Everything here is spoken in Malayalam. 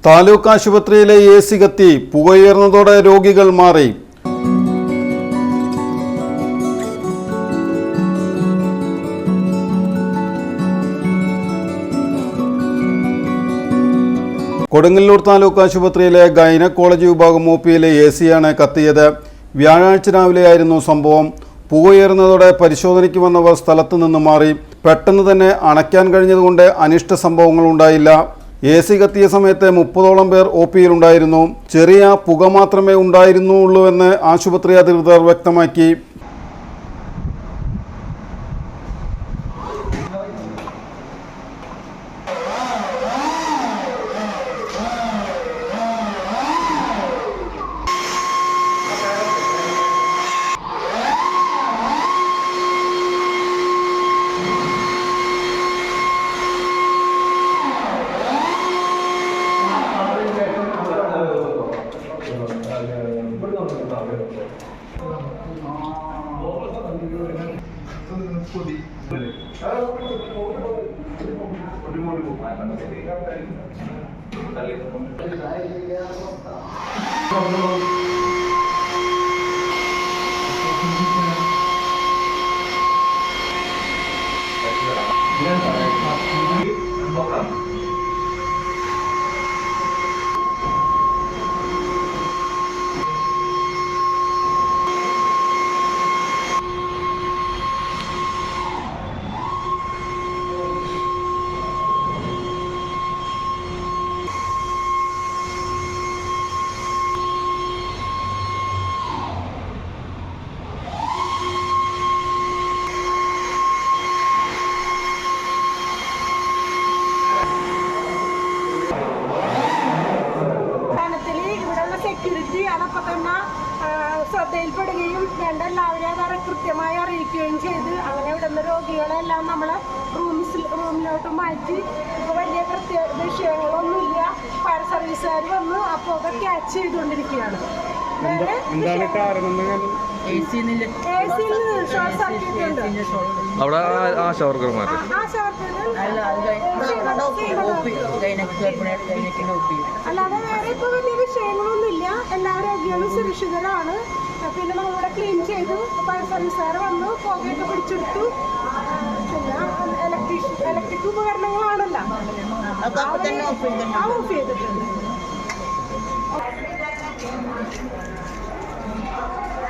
താലൂക്ക് ആശുപത്രിയിലെ AC കത്തി പുകയുയർന്നതോടെ രോഗികൾ മാറി. കൊടുങ്ങല്ലൂർ താലൂക്ക് ആശുപത്രിയിലെ ഗൈനക്കോളജി വിഭാഗം OPയിലെ AC-യാണ് കത്തിയത്. വ്യാഴാഴ്ച രാവിലെയായിരുന്നു സംഭവം. പുകയുയർന്നതോടെ പരിശോധനയ്ക്ക് വന്നവർ സ്ഥലത്ത് നിന്ന് മാറി. പെട്ടെന്ന് തന്നെ അണയ്ക്കാൻ കഴിഞ്ഞതുകൊണ്ട് അനിഷ്ട സംഭവങ്ങൾ ഉണ്ടായില്ല. AC കത്തിയ സമയത്ത് 30ഓളം പേർ OPയിലുണ്ടായിരുന്നു. ചെറിയ പുക മാത്രമേ ഉണ്ടായിരുന്നുള്ളൂവെന്ന് ആശുപത്രി അധികൃതർ വ്യക്തമാക്കി. സെക്യൂരിറ്റി അതൊക്കെ തന്നെ ശ്രദ്ധയിൽപ്പെടുകയും എല്ലാവരെയും അത് കൃത്യമായി അറിയിക്കുകയും ചെയ്ത് അങ്ങനെ ഇവിടുന്ന് രോഗികളെല്ലാം നമ്മൾ റൂമിലോട്ട് മാറ്റി. ഇപ്പോൾ വലിയ വിഷയങ്ങളൊന്നുമില്ല. ഫയർ സർവീസുകാർ വന്ന് അപ്പോൾ അത് ക്യാച്ച് ചെയ്തുകൊണ്ടിരിക്കുകയാണ്. ഷോർട്ട് സർക്യൂട്ട് ഉണ്ട് അവിടെ. അല്ലാതെ വേറെ ഇപ്പോൾ വലിയ വിഷയങ്ങളൊന്നുമില്ല. എല്ലാ രോഗികളും സുരക്ഷിതരാണ്. പിന്നെ നമ്മളിവിടെ ക്ലീൻ ചെയ്തു. ഫയർ സർവീസുകാർ വന്നു പുകയൊക്കെ പിടിച്ചെടുത്തു. പിന്നെ ഇലക്ട്രിക് ഉപകരണങ്ങളാണല്ലോ ഓഫ് ചെയ്തിട്ടുണ്ട്.